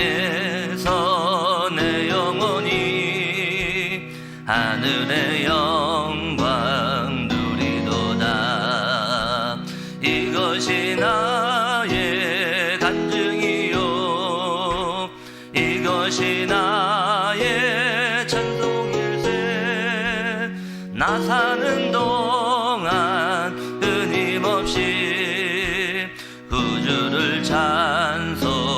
땅에서 내 영혼이 하늘의 영광 누리도다. 이것이 나의 간증이요 이것이 나의 찬송일세. 나 사는 동안 끊임없이 구주를 찬송하리로다.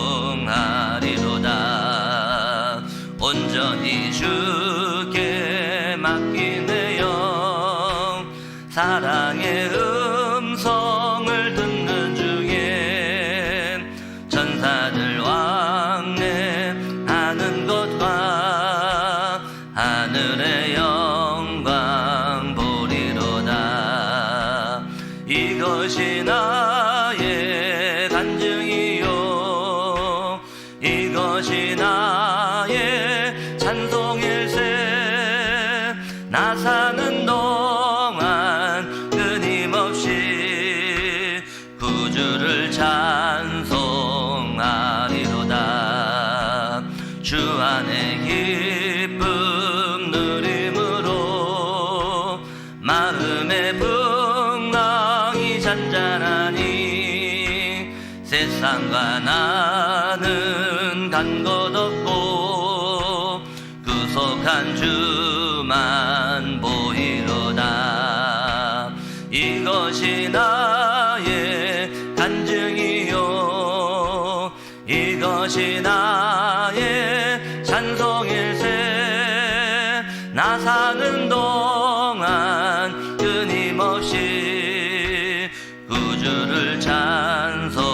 온전히 주께 맡긴 내 영 사랑의 음성을 듣는 중에 천사들 왕래하는 것과 하늘의 영광 보리로다. 이것이 나의 간증이요 이것이 나의 찬송일세. 나 사는 동안 끊임없이 구주를 찬송하리로다. 주 안에 기쁨 누림으로 마음의 풍랑이 잔잔하니 세상과 나는 간 것 없고 구속한 주만 보이로다. 이것이 나의 간증이요 이것이 나의 찬송일세. 나 사는 동안 끊임없이 구주를 찬송하리로다.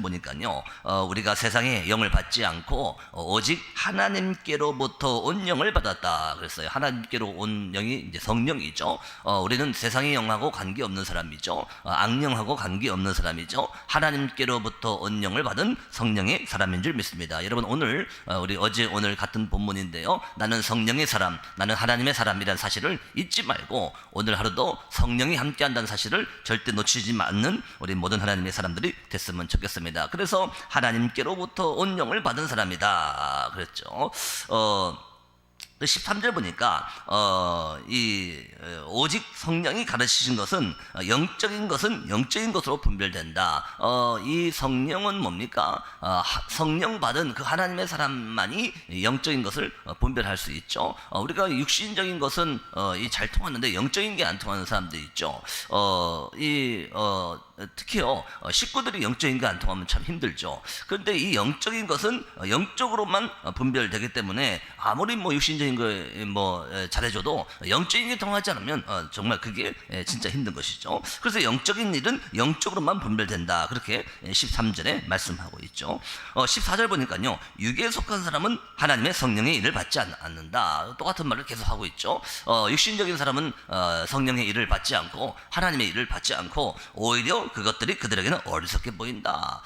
보니까요, 우리가 세상의 영을 받지 않고 오직 하나님께로부터 온 영을 받았다 그랬어요. 하나님께로 온 영이 이제 성령이죠. 우리는 세상의 영하고 관계없는 사람이죠. 악령하고 관계없는 사람이죠. 하나님께로부터 온 영을 받은 성령의 사람인 줄 믿습니다. 여러분, 오늘 우리 어제 오늘 같은 본문인데요, 나는 성령의 사람, 나는 하나님의 사람이라는 사실을 잊지 말고 오늘 하루도 성령이 함께한다는 사실을 절대 놓치지 않는 우리 모든 하나님의 사람들이 됐으면 좋겠습니다. 그래서 하나님께로부터 온 영을 받은 사람이다 그랬죠. 13절 보니까 오직 성령이 가르치신 것은 영적인 것으로 분별된다. 이 성령은 뭡니까? 성령 받은 그 하나님의 사람만이 영적인 것을 분별할 수 있죠. 우리가 육신적인 것은 잘 통하는데 영적인 게 안 통하는 사람도 있죠. 특히요, 식구들이 영적인 게 안 통하면 참 힘들죠. 그런데 이 영적인 것은 영적으로만 분별되기 때문에 아무리 육신적인 거 잘해줘도 영적인 게 통하지 않으면 정말 그게 진짜 힘든 것이죠. 그래서 영적인 일은 영적으로만 분별된다, 그렇게 13절에 말씀하고 있죠. 14절 보니까요, 육에 속한 사람은 하나님의 성령의 일을 받지 않는다. 똑같은 말을 계속 하고 있죠. 육신적인 사람은 성령의 일을 받지 않고 하나님의 일을 받지 않고 오히려 그것들이 그들에게는 어리석게 보인다.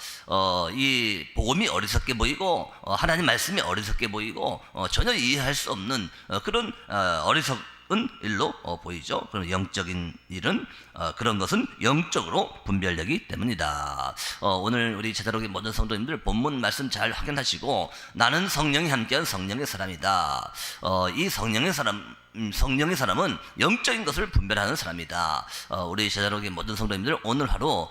이 복음이 어리석게 보이고 하나님 말씀이 어리석게 보이고 전혀 이해할 수 없는 그런 어리석은 일로 보이죠. 그럼 영적인 일은 그런 것은 영적으로 분별되기 때문이다. 오늘 우리 제자로의 모든 성도님들 본문 말씀 잘 확인하시고, 나는 성령이 함께한 성령의 사람이다. 이 성령의 사람은 영적인 것을 분별하는 사람이다. 우리 제자로의 모든 성도님들, 오늘 하루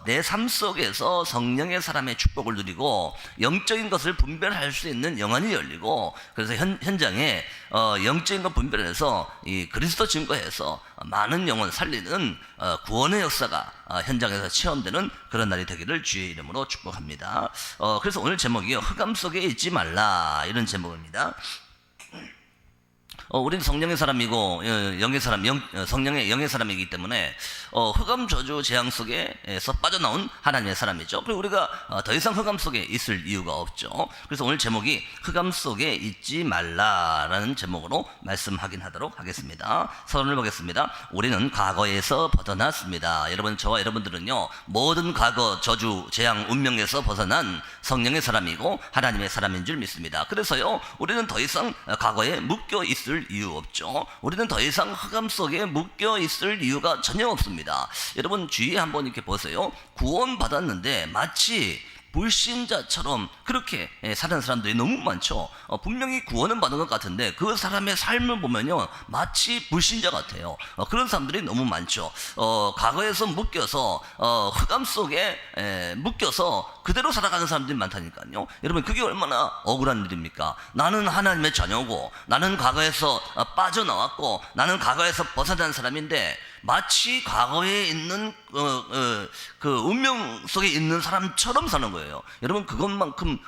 내 삶 속에서 성령의 사람의 축복을 누리고 영적인 것을 분별할 수 있는 영안이 열리고, 그래서 현장에 영적인 것 분별해서 이 그리스도 증거해서 많은 영혼 살리는 구원의 역사가 현장에서 체험되는 그런 날이 되기를 주의 이름으로 축복합니다. 그래서 오늘 제목이요, 흑암 속에 있지 말라, 이런 제목입니다. 우리는 성령의 사람이고 영의 사람, 성령의 영의 사람이기 때문에 흑암 저주 재앙 속에서 빠져나온 하나님의 사람이죠. 그리고 우리가 더 이상 흑암 속에 있을 이유가 없죠. 그래서 오늘 제목이 흑암 속에 있지 말라라는 제목으로 말씀 확인하도록 하겠습니다. 서론을 보겠습니다. 우리는 과거에서 벗어났습니다. 여러분, 저와 여러분들은요, 모든 과거 저주 재앙 운명에서 벗어난 성령의 사람이고 하나님의 사람인 줄 믿습니다. 그래서요, 우리는 더 이상 과거에 묶여 있을 이유 없죠. 우리는 더 이상 흑암 속에 묶여 있을 이유가 전혀 없습니다. 여러분, 주위에 한번 이렇게 보세요. 구원 받았는데 마치 불신자처럼 그렇게 사는 사람들이 너무 많죠. 분명히 구원은 받은 것 같은데 그 사람의 삶을 보면요 마치 불신자 같아요. 그런 사람들이 너무 많죠. 과거에서 묶여서 흑암 속에 묶여서 그대로 살아가는 사람들이 많다니까요. 여러분 그게 얼마나 억울한 일입니까? 나는 하나님의 자녀고 나는 과거에서 빠져나왔고 나는 과거에서 벗어난 사람인데 마치 과거에 있는 그 운명 속에 있는 사람처럼 사는 거예요. 여러분 그것만큼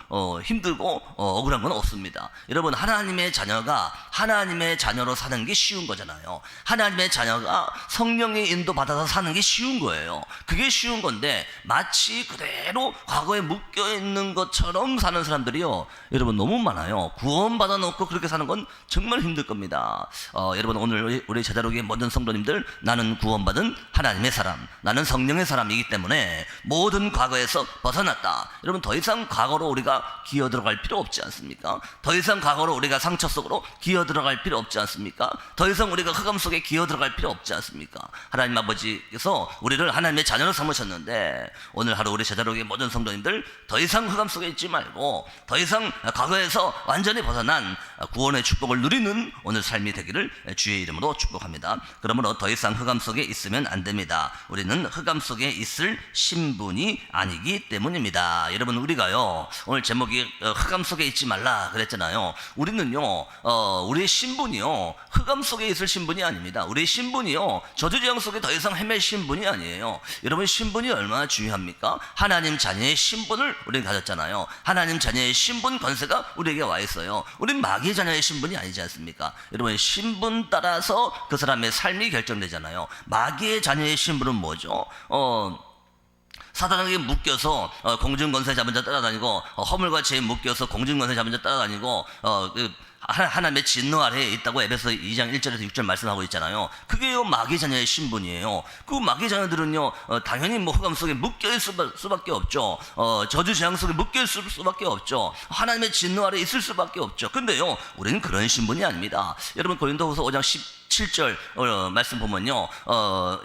힘들고 억울한 건 없습니다. 여러분 하나님의 자녀가 하나님의 자녀로 사는 게 쉬운 거잖아요. 하나님의 자녀가 성령의 인도 받아서 사는 게 쉬운 거예요. 그게 쉬운 건데 마치 그대로 과거에 묶여 있는 것처럼 사는 사람들이요 여러분 너무 많아요. 구원 받아놓고 그렇게 사는 건 정말 힘들 겁니다. 여러분 오늘 우리 제자록의 모든 성도님들 나는 구원받은 하나님의 사람, 나는 성령의 사람이기 때문에 모든 과거에서 벗어났다. 여러분 더 이상 과거로 우리가 기어 들어갈 필요 없지 않습니까? 더 이상 과거로 우리가 상처 속으로 기어 들어갈 필요 없지 않습니까? 더 이상 우리가 흑암 속에 기어 들어갈 필요 없지 않습니까? 하나님 아버지께서 우리를 하나님의 자녀로 삼으셨는데 오늘 하루 우리 제자록의 모든 성도님들 더 이상 흑암 속에 있지 말고 더 이상 과거에서 완전히 벗어난 구원의 축복을 누리는 오늘 삶이 되기를 주의 이름으로 축복합니다. 그러므로 더 이상 흑암 속에 있으면 안 됩니다. 우리는 흑암 속에 있을 신분이 아니기 때문입니다. 여러분 우리가요 오늘 제목이 흑암 속에 있지 말라 그랬잖아요. 우리는요 우리의 신분이요 흑암 속에 있을 신분이 아닙니다. 우리의 신분이요 저주재앙 속에 더 이상 헤맬 신분이 아니에요. 여러분 신분이 얼마나 중요합니까? 하나님 자녀의 신분을 우리는 가졌잖아요. 하나님 자녀의 신분 권세가 우리에게 와 있어요. 우리는 마귀의 자녀의 신분이 아니지 않습니까? 여러분 신분 따라서 그 사람의 삶이 결정되잖아요. 마귀의 자녀의 신분은 뭐죠? 사단에게 묶여서 공중권세 잡은 자 따라다니고 허물과 죄에 묶여서 공중권세 잡은 자 따라다니고 하나님의 진노 아래에 있다고 에베소 2장 1절에서 6절 말씀하고 있잖아요. 그게요 마귀 자녀의 신분이에요. 그 마귀 자녀들은요 당연히 뭐 흑암 속에 묶여있을 수밖에 없죠. 저주 재앙 속에 묶여있을 수밖에 없죠. 하나님의 진노 아래에 있을 수밖에 없죠. 근데요 우리는 그런 신분이 아닙니다. 여러분 고린도후서 5장 17절 말씀 보면요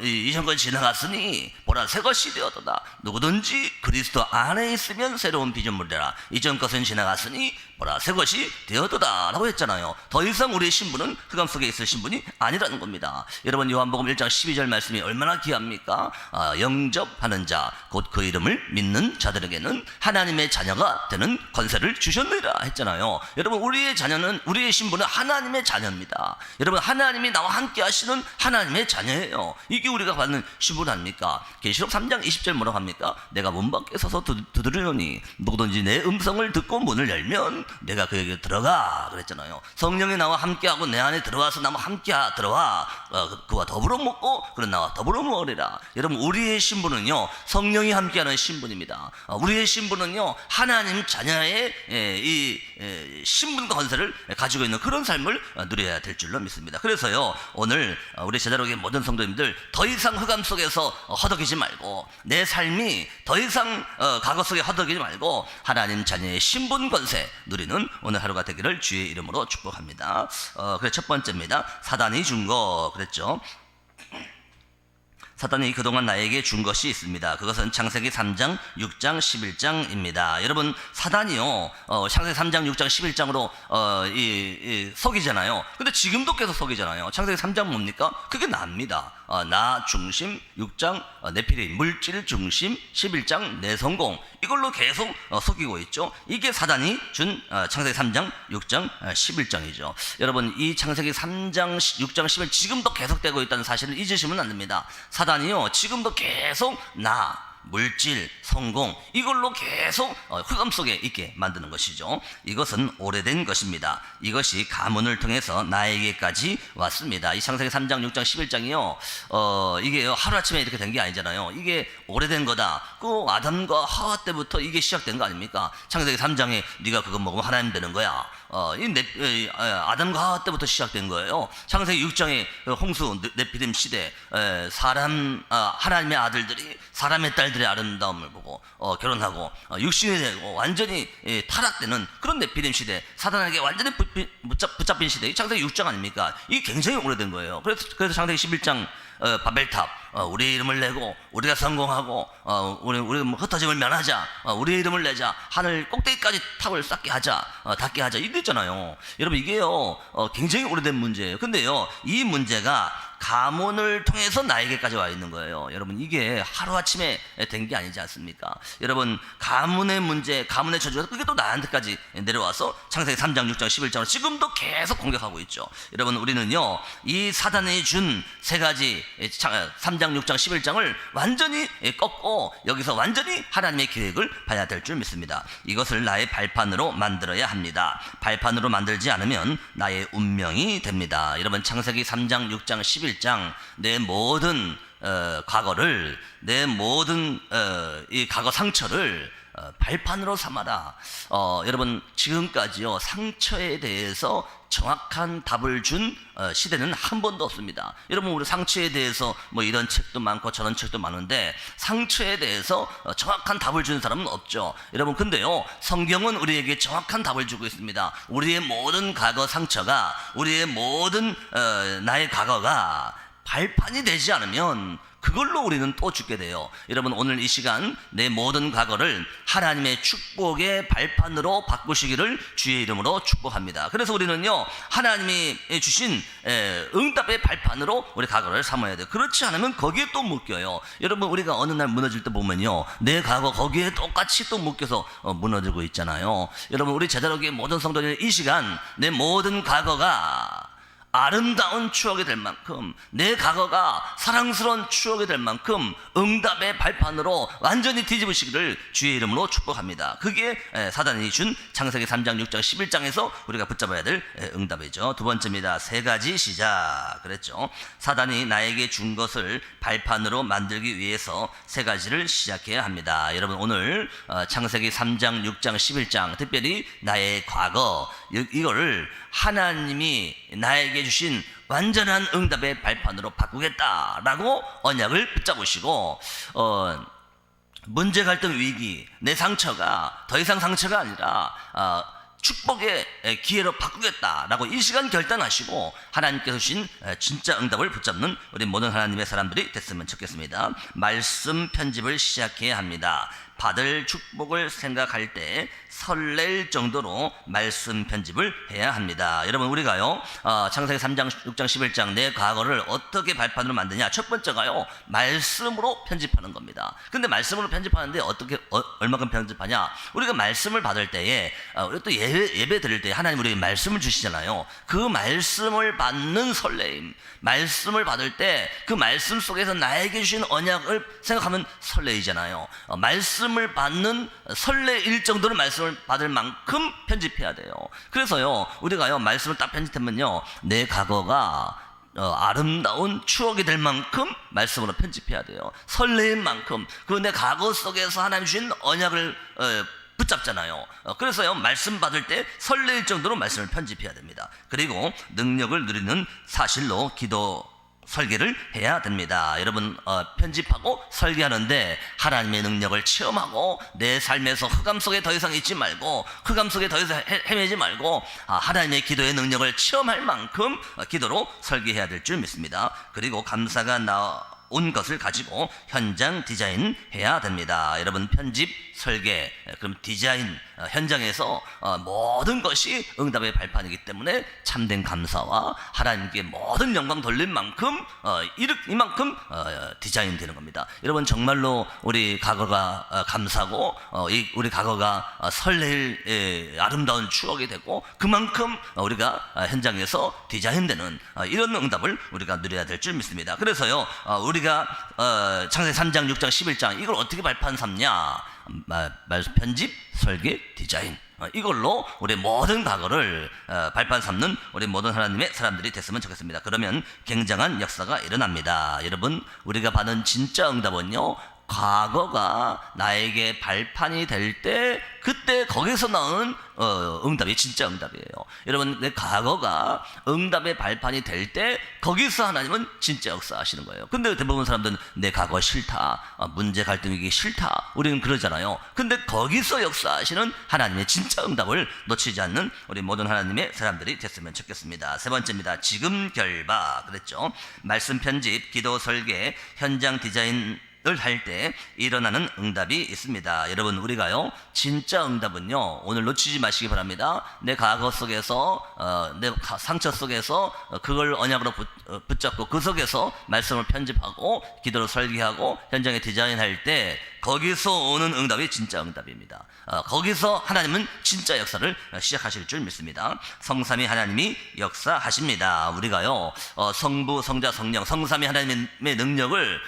이전 건 지나갔으니 보라 새 것이 되었도다. 누구든지 그리스도 안에 있으면 새로운 피조물이라. 이전 것은 지나갔으니 보라 새 것이 되었도다 라고 했잖아요. 더 이상 우리의 신분은 흑암 속에 있을 신분이 아니라는 겁니다. 여러분 요한복음 1장 12절 말씀이 얼마나 귀합니까? 영접하는 자 곧 그 이름을 믿는 자들에게는 하나님의 자녀가 되는 권세를 주셨느니라 했잖아요. 여러분 우리의 자녀는 우리의 신분은 하나님의 자녀입니다. 여러분 하나님이 나와 함께 하시는 하나님의 자녀예요. 이게 우리가 받는 신분 아닙니까? 계시록 3장 20절 뭐라고 합니까? 내가 문 밖에 서서 두드리노니 누구든지 내 음성을 듣고 문을 열면 내가 그에게 들어가 그랬잖아요. 성령이 나와 함께하고 내 안에 들어와서 나와 함께 들어와 그와 더불어 먹고 그는 나와 더불어 먹으리라. 여러분 우리의 신분은요 성령이 함께하는 신분입니다. 우리의 신분은요 하나님 자녀의 이 신분과 권세를 가지고 있는 그런 삶을 누려야 될 줄로 믿습니다. 그래서요 오늘 우리 제자록의 모든 성도님들 더 이상 흑암 속에서 허덕이지 말고 내 삶이 더 이상 과거 속에 허덕이지 말고 하나님 자녀의 신분 권세 누리는 오늘 하루가 되기를 주의 이름으로 축복합니다. 그래 첫 번째입니다. 사단이 준 거 그랬죠. 사단이 그동안 나에게 준 것이 있습니다. 그것은 창세기 3장, 6장, 11장입니다. 여러분 사단이요 창세기 3장, 6장, 11장으로 속이잖아요. 근데 지금도 계속 속이잖아요. 창세기 3장 뭡니까? 그게 나입니다. 나 중심, 6장 네피림 물질 중심, 11장 내 성공 이걸로 계속 속이고 있죠. 이게 사단이 준 창세기 3장, 6장, 11장이죠. 여러분 이 창세기 3장, 6장, 11 지금도 계속되고 있다는 사실을 잊으시면 안 됩니다. 사단이요 지금도 계속 나 물질, 성공 이걸로 계속 흑암 속에 있게 만드는 것이죠. 이것은 오래된 것입니다. 이것이 가문을 통해서 나에게까지 왔습니다. 이 창세기 3장, 6장, 11장이요 이게 하루아침에 이렇게 된 게 아니잖아요. 이게 오래된 거다. 그 아담과 하와 때부터 이게 시작된 거 아닙니까? 창세기 3장에 네가 그거 먹으면 하나님 되는 거야. 아담과 하와 때부터 시작된 거예요. 창세기 6장에 홍수 네피림 시대 하나님의 아들들이 사람의 딸들의 아름다움을 보고 결혼하고 육신이 되고 완전히 타락되는 그런 네피림 시대, 사단에게 완전히 붙잡힌 시대, 이 창세기 6장 아닙니까? 이게 굉장히 오래된 거예요. 그래서 창세기 11장 바벨탑, 우리 이름을 내고 우리가 성공하고 우리 뭐 흩어짐을 면하자, 우리의 이름을 내자, 하늘 꼭대기까지 탑을 쌓게 하자, 닿게 하자, 이랬잖아요. 여러분 이게요 굉장히 오래된 문제예요. 근데요 이 문제가 가문을 통해서 나에게까지 와 있는 거예요. 여러분 이게 하루아침에 된 게 아니지 않습니까? 여러분 가문의 문제, 가문의 저주가 그게 또 나한테까지 내려와서 창세기 3장 6장 11장으로 지금도 계속 공격하고 있죠. 여러분 우리는요 이 사단이 준 세 가지 3장 6장 11장을 완전히 꺾고 여기서 완전히 하나님의 계획을 봐야 될 줄 믿습니다. 이것을 나의 발판으로 만들어야 합니다. 발판으로 만들지 않으면 나의 운명이 됩니다. 여러분 창세기 3장 6장 11장 내 모든 과거를, 내 모든 이 과거 상처를 발판으로 삼아라. 여러분 지금까지요 상처에 대해서 정확한 답을 준 시대는 한 번도 없습니다. 여러분 우리 상처에 대해서 뭐 이런 책도 많고 저런 책도 많은데 상처에 대해서 정확한 답을 주는 사람은 없죠. 여러분 근데요 성경은 우리에게 정확한 답을 주고 있습니다. 우리의 모든 과거 상처가, 우리의 모든 나의 과거가 발판이 되지 않으면 그걸로 우리는 또 죽게 돼요. 여러분 오늘 이 시간 내 모든 과거를 하나님의 축복의 발판으로 바꾸시기를 주의 이름으로 축복합니다. 그래서 우리는요 하나님이 주신 응답의 발판으로 우리 과거를 삼아야 돼요. 그렇지 않으면 거기에 또 묶여요. 여러분 우리가 어느 날 무너질 때 보면요 내 과거 거기에 똑같이 또 묶여서 무너지고 있잖아요. 여러분 우리 제자로교회 모든 성도들 이 시간 내 모든 과거가 아름다운 추억이 될 만큼, 내 과거가 사랑스러운 추억이 될 만큼 응답의 발판으로 완전히 뒤집으시기를 주의 이름으로 축복합니다. 그게 사단이 준 창세기 3장 6장 11장에서 우리가 붙잡아야 될 응답이죠. 두 번째입니다. 세 가지 시작 그랬죠. 사단이 나에게 준 것을 발판으로 만들기 위해서 세 가지를 시작해야 합니다. 여러분 오늘 창세기 3장 6장 11장 특별히 나의 과거 이거를 하나님이 나에게 주신 완전한 응답의 발판으로 바꾸겠다라고 언약을 붙잡으시고 문제, 갈등, 위기, 내 상처가 더 이상 상처가 아니라 축복의 기회로 바꾸겠다라고 이 시간 결단하시고 하나님께서 주신 진짜 응답을 붙잡는 우리 모든 하나님의 사람들이 됐으면 좋겠습니다. 말씀 편집을 시작해야 합니다. 받을 축복을 생각할 때 설렐 정도로 말씀 편집을 해야 합니다. 여러분 우리가요 창세기 3장 6장 11장 내 과거를 어떻게 발판으로 만드냐, 첫 번째가요 말씀으로 편집하는 겁니다. 근데 말씀으로 편집하는데 어떻게 얼마큼 편집하냐, 우리가 말씀을 받을 때에 우리 또 예배 드릴 때 하나님 우리에게 말씀을 주시잖아요. 그 말씀을 받는 설레임, 말씀을 받을 때 그 말씀 속에서 나에게 주신 언약을 생각하면 설레이잖아요. 말씀을 받는 설레일 정도로 말씀을 받을 만큼 편집해야 돼요. 그래서요 우리가요 말씀을 딱 편집하면요 내 과거가 아름다운 추억이 될 만큼 말씀으로 편집해야 돼요. 설레인 만큼 그 내 과거 속에서 하나님 주신 언약을 붙잡잖아요. 그래서요 말씀 받을 때 설레일 정도로 말씀을 편집해야 됩니다. 그리고 능력을 누리는 사실로 기도 설계를 해야 됩니다. 여러분 편집하고 설계하는데 하나님의 능력을 체험하고 내 삶에서 흑암 속에 더 이상 있지 말고, 흑암 속에 더 이상 헤매지 말고 하나님의 기도의 능력을 체험할 만큼 기도로 설계해야 될 줄 믿습니다. 그리고 감사가 나온 것을 가지고 현장 디자인 해야 됩니다. 여러분 편집, 설계, 그럼 디자인, 현장에서 모든 것이 응답의 발판이기 때문에 참된 감사와 하나님께 모든 영광 돌릴 만큼 이만큼 디자인 되는 겁니다. 여러분 정말로 우리 과거가 감사고 우리 과거가 설레일 아름다운 추억이 되고 그만큼 우리가 현장에서 디자인되는 이런 응답을 우리가 누려야 될 줄 믿습니다. 그래서요 우리가 창세기 3장 6장 11장 이걸 어떻게 발판 삼냐, 편집, 설계, 디자인, 이걸로 우리 모든 과거를 발판 삼는 우리 모든 하나님의 사람들이 됐으면 좋겠습니다. 그러면 굉장한 역사가 일어납니다. 여러분 우리가 받은 진짜 응답은요 과거가 나에게 발판이 될 때 그때 거기서 나오는 응답이 진짜 응답이에요. 여러분, 내 과거가 응답의 발판이 될 때 거기서 하나님은 진짜 역사하시는 거예요. 근데 대부분 사람들은 내 과거 싫다, 문제 갈등이기 싫다, 우리는 그러잖아요. 근데 거기서 역사하시는 하나님의 진짜 응답을 놓치지 않는 우리 모든 하나님의 사람들이 됐으면 좋겠습니다. 세 번째입니다. 지금 결박. 그랬죠. 말씀 편집, 기도 설계, 현장 디자인 을 할 때 일어나는 응답이 있습니다. 여러분, 우리가요 진짜 응답은요 오늘 놓치지 마시기 바랍니다. 내 과거 속에서 내 상처 속에서 그걸 언약으로 붙잡고 그 속에서 말씀을 편집하고 기도로 설계하고 현장에 디자인할 때 거기서 오는 응답이 진짜 응답입니다. 거기서 하나님은 진짜 역사를 시작하실 줄 믿습니다. 성삼위 하나님이 역사하십니다. 우리가요 성부, 성자, 성령, 성삼위 하나님의 능력을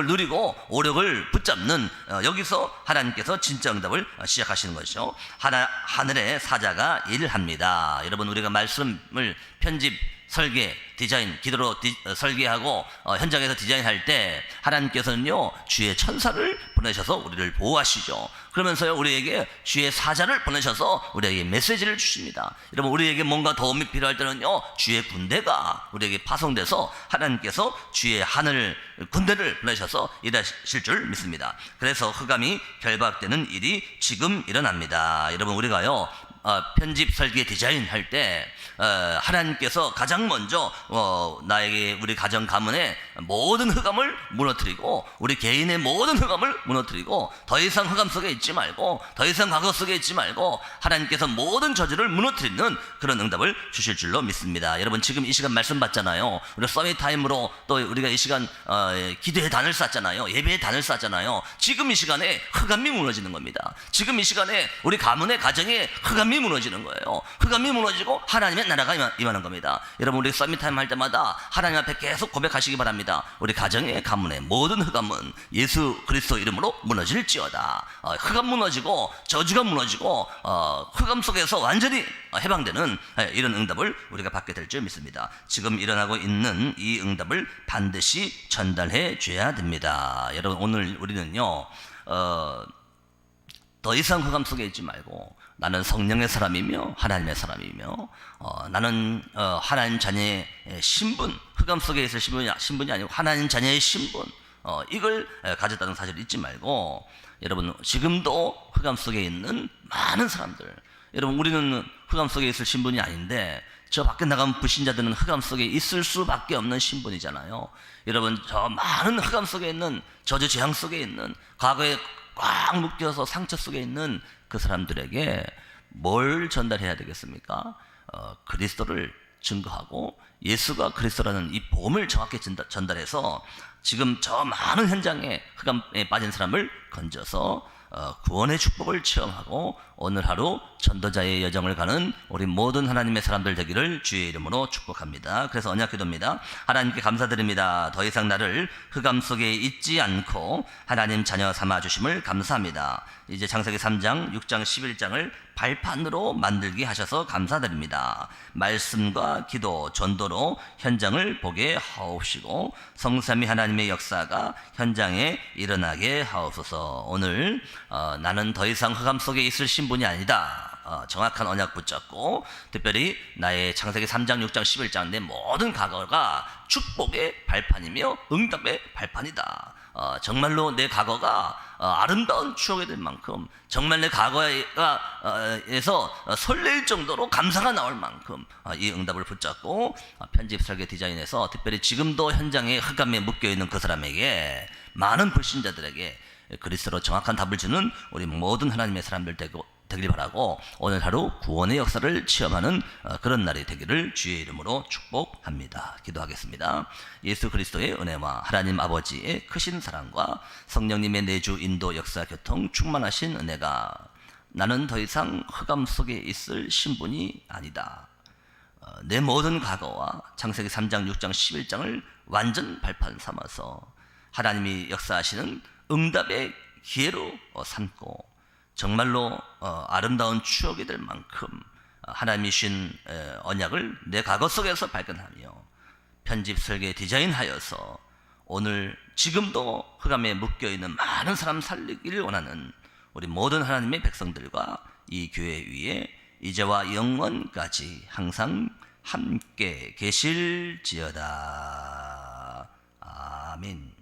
누리고 오력을 붙잡는 여기서 하나님께서 진짜 응답을 시작하시는 것이죠. 하늘의 사자가 일합니다. 여러분, 우리가 말씀을 편집, 설계, 디자인, 기도로 설계하고 현장에서 디자인할 때 하나님께서는요 주의 천사를 보내셔서 우리를 보호하시죠. 그러면서요 우리에게 주의 사자를 보내셔서 우리에게 메시지를 주십니다. 여러분, 우리에게 뭔가 도움이 필요할 때는요 주의 군대가 우리에게 파송돼서 하나님께서 주의 하늘 군대를 보내셔서 일하실 줄 믿습니다. 그래서 흑암이 결박되는 일이 지금 일어납니다. 여러분, 우리가요 편집, 설계, 디자인 할 때 하나님께서 가장 먼저 나에게 우리 가정 가문의 모든 흑암을 무너뜨리고 우리 개인의 모든 흑암을 무너뜨리고 더 이상 흑암 속에 있지 말고 더 이상 과거 속에 있지 말고 하나님께서 모든 저주를 무너뜨리는 그런 응답을 주실 줄로 믿습니다. 여러분, 지금 이 시간 말씀 받잖아요. 우리 서밋 타임으로 또 우리가 이 시간 기도의 단을 쌓잖아요. 예배의 단을 쌓잖아요. 지금 이 시간에 흑암이 무너지는 겁니다. 지금 이 시간에 우리 가문의 가정에 흑암이 무너지는 거예요. 흑암이 무너지고 하나님의 나라가 임하는 겁니다. 여러분, 우리 서밋타임 할 때마다 하나님 앞에 계속 고백하시기 바랍니다. 우리 가정의 가문의 모든 흑암은 예수 그리스도 이름으로 무너질지어다. 흑암 무너지고 저주가 무너지고 흑암 속에서 완전히 해방되는 이런 응답을 우리가 받게 될 줄 믿습니다. 지금 일어나고 있는 이 응답을 반드시 전달해 줘야 됩니다. 여러분, 오늘 우리는요 더 이상 흑암 속에 있지 말고 나는 성령의 사람이며 하나님의 사람이며 나는 하나님 자녀의 신분, 흑암 속에 있을 신분이 아니고 하나님 자녀의 신분, 이걸 가졌다는 사실을 잊지 말고, 여러분, 지금도 흑암 속에 있는 많은 사람들, 여러분, 우리는 흑암 속에 있을 신분이 아닌데 저 밖에 나가면 불신자들은 흑암 속에 있을 수밖에 없는 신분이잖아요. 여러분, 저 많은 흑암 속에 있는 저주 재앙 속에 있는 과거에 꽉 묶여서 상처 속에 있는 그 사람들에게 뭘 전달해야 되겠습니까? 그리스도를 증거하고 예수가 그리스도라는 이 복음을 정확히 전달해서 지금 저 많은 현장에 흑암에 빠진 사람을 건져서 구원의 축복을 체험하고 오늘 하루 전도자의 여정을 가는 우리 모든 하나님의 사람들 되기를 주의 이름으로 축복합니다. 그래서 언약 기도입니다. 하나님께 감사드립니다. 더 이상 나를 흑암 속에 있지 않고 하나님 자녀 삼아 주심을 감사합니다. 이제 창세기 3장, 6장, 11장을 발판으로 만들게 하셔서 감사드립니다. 말씀과 기도, 전도로 현장을 보게 하옵시고 성삼위 하나님의 역사가 현장에 일어나게 하옵소서. 오늘 나는 더 이상 흑암 속에 있을 신분이 아니다. 정확한 언약 붙잡고 특별히 나의 창세기 3장, 6장, 11장 내 모든 과거가 축복의 발판이며 응답의 발판이다. 정말로 내 과거가 아름다운 추억이 될 만큼, 정말 내 과거에서 설레일 정도로 감사가 나올 만큼 이 응답을 붙잡고 편집, 설계, 디자인해서 특별히 지금도 현장에 흑암에 묶여있는 그 사람에게, 많은 불신자들에게 그리스도로 정확한 답을 주는 우리 모든 하나님의 사람들 되길 바라고, 오늘 하루 구원의 역사를 체험하는 그런 날이 되기를 주의 이름으로 축복합니다. 기도하겠습니다. 예수 그리스도의 은혜와 하나님 아버지의 크신 사랑과 성령님의 내주 인도 역사 교통 충만하신 은혜가 나는 더 이상 흑암 속에 있을 신분이 아니다. 내 모든 과거와 창세기 3장, 6장, 11장을 완전 발판 삼아서 하나님이 역사하시는 응답의 기회로 삼고 정말로 아름다운 추억이 될 만큼 하나님이 주신 언약을 내 과거 속에서 발견하며 편집, 설계, 디자인하여서 오늘 지금도 흑암에 묶여있는 많은 사람 살리기를 원하는 우리 모든 하나님의 백성들과 이 교회 위에 이제와 영원까지 항상 함께 계실지어다. 아멘.